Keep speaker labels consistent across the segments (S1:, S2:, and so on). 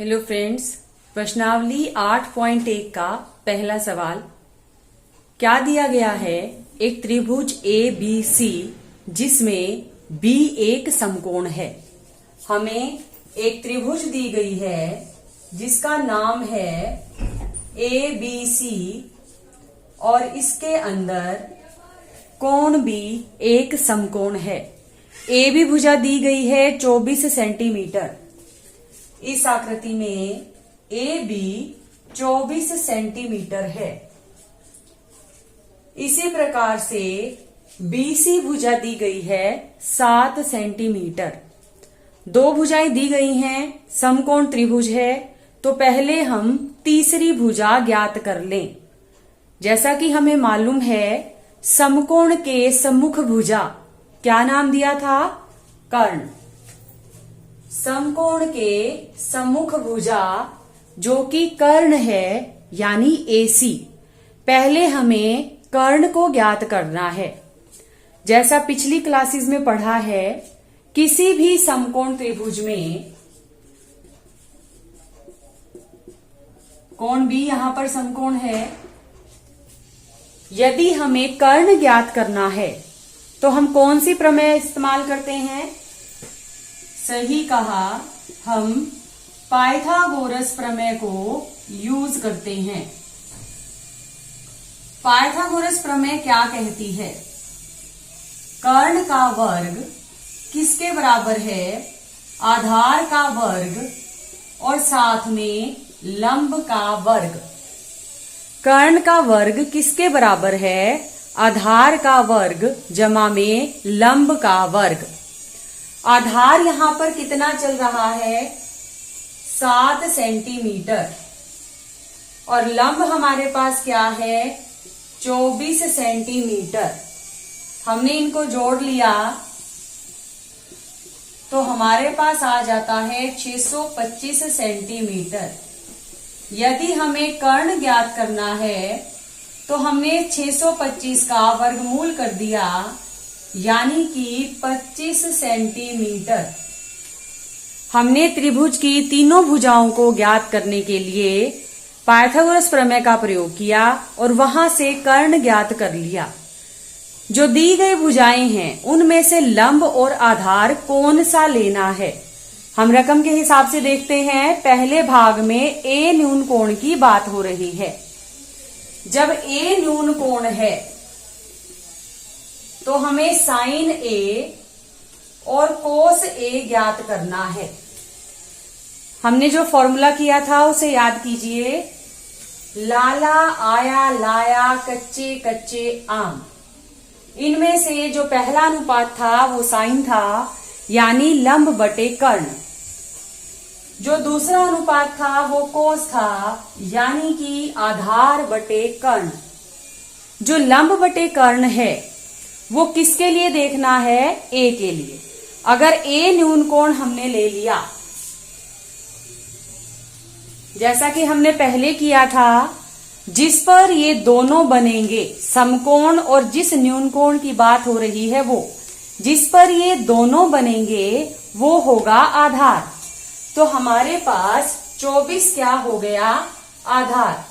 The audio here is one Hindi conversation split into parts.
S1: हेलो फ्रेंड्स, प्रश्नावली 8.1 का पहला सवाल। क्या दिया गया है? एक त्रिभुज ABC जिसमें B एक समकोण है। हमें एक त्रिभुज दी गई है जिसका नाम है ABC और इसके अंदर कोण B एक समकोण है। AB भुजा दी गई है 24 सेंटीमीटर। इस आकृति में AB 24 सेंटीमीटर है। इसी प्रकार से BC भुजा दी गई है 7 सेंटीमीटर। दो भुजाएं दी गई हैं, समकोण त्रिभुज है, तो पहले हम तीसरी भुजा ज्ञात कर लें। जैसा कि हमें मालूम है, समकोण के सम्मुख भुजा क्या नाम दिया था? कर्ण। समकोण के सम्मुख भुजा जो कि कर्ण है यानी AC, पहले हमें कर्ण को ज्ञात करना है। जैसा पिछली क्लासेस में पढ़ा है, किसी भी समकोण त्रिभुज में कोण B यहां पर समकोण है। यदि हमें कर्ण ज्ञात करना है तो हम कौन सी प्रमेय इस्तेमाल करते हैं? सही कहा, हम पाइथागोरस प्रमेय को यूज करते हैं। पाइथागोरस प्रमेय क्या कहती है? कर्ण का वर्ग किसके बराबर है? आधार का वर्ग और साथ में लंब का वर्ग। कर्ण का वर्ग किसके बराबर है? आधार का वर्ग जमा में लंब का वर्ग। आधार यहां पर कितना चल रहा है? 7 सेंटीमीटर। और लंब हमारे पास क्या है? 24 सेंटीमीटर। हमने इनको जोड़ लिया तो हमारे पास आ जाता है 625 सेंटीमीटर। यदि हमें कर्ण ज्ञात करना है तो हमने 625 का वर्गमूल कर दिया, यानी कि 25 सेंटीमीटर। हमने त्रिभुज की तीनों भुजाओं को ज्ञात करने के लिए पाइथागोरस प्रमेय का प्रयोग किया और वहां से कर्ण ज्ञात कर लिया। जो दी गई भुजाएं हैं उनमें से लंब और आधार कौन सा लेना है? हम रकम के हिसाब से देखते हैं। पहले भाग में A न्यून कोण की बात हो रही है। जब A न्यून कोण है तो हमें साइन A और कोस A ज्ञात करना है। हमने जो फॉर्मूला किया था उसे याद कीजिए। लाला आया लाया कच्चे कच्चे आम। इनमें से जो पहला अनुपात था वो साइन था, यानी लंब बटे कर्ण। जो दूसरा अनुपात था वो कोस था, यानी कि आधार बटे कर्ण। जो लंब बटे कर्ण है वो किसके लिए देखना है? A के लिए। अगर A न्यून कोण हमने ले लिया, जैसा कि हमने पहले किया था, जिस पर ये दोनों बनेंगे, समकोण और जिस न्यून कोण की बात हो रही है वो, जिस पर ये दोनों बनेंगे वो होगा आधार। तो हमारे पास 24 क्या हो गया? आधार।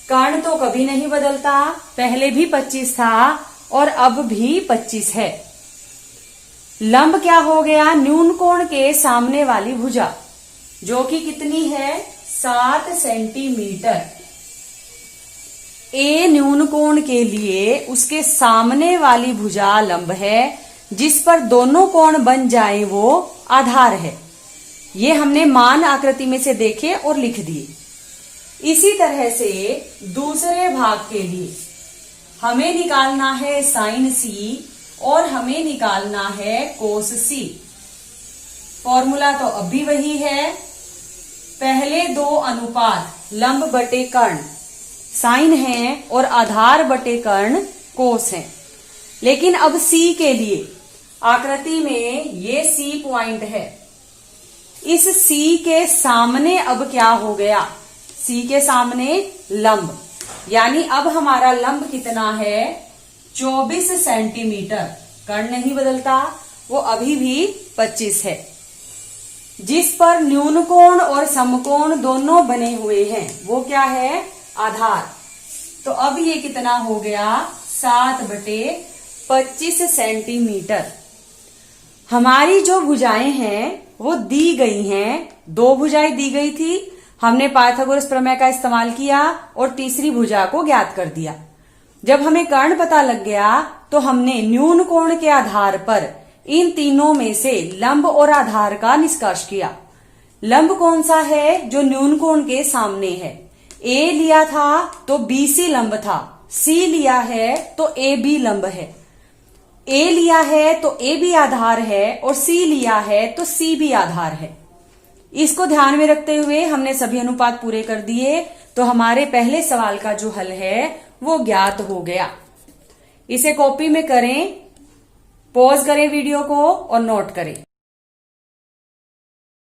S1: कर्ण तो कभी नहीं बदलता, पहले भी 25 था और अब भी 25 है। लंब क्या हो गया? न्यून कोण के सामने वाली भुजा, जो कि कितनी है? 7 सेंटीमीटर। A न्यून कोण के लिए उसके सामने वाली भुजा लंब है, जिस पर दोनों कोण बन जाए वो आधार है। ये हमने मान आकृति में से देखे और लिख दिए। इसी तरह से दूसरे भाग के लिए हमें निकालना है साइन C और हमें निकालना है कोस C। फॉर्मूला तो अब भी वही है। पहले दो अनुपात लंब बटे कर्ण साइन है और आधार बटे कर्ण कोस है। लेकिन अब C के लिए आकृति में ये C पॉइंट है। इस C के सामने अब क्या हो गया? C के सामने लंब, यानी अब हमारा लंब कितना है? 24 सेंटीमीटर। कर्ण नहीं बदलता, वो अभी भी 25 है। जिस पर न्यून कोण और समकोण दोनों बने हुए हैं, वो क्या है? आधार। तो अब ये कितना हो गया? 7/25 सेंटीमीटर। हमारी जो भुजाएं हैं वो दी गई हैं, 2 भुजाएं दी गई थी, हमने पाइथागोरस प्रमेय का इस्तेमाल किया और तीसरी भुजा को ज्ञात कर दिया। जब हमें कर्ण पता लग गया तो हमने न्यून कोण के आधार पर इन तीनों में से लंब और आधार का निष्कर्ष किया। लंब कौन सा है? जो न्यून कोण के सामने है। ए लिया था तो BC लंब था, सी लिया है तो AB लंब है, ए लिया है तो AB आधार है और सी लिया है तो CB आधार है। इसको ध्यान में रखते हुए हमने सभी अनुपात पूरे कर दिए, तो हमारे पहले सवाल का जो हल है वो ज्ञात हो गया। इसे कॉपी में करें, पॉज करें वीडियो को और नोट करें।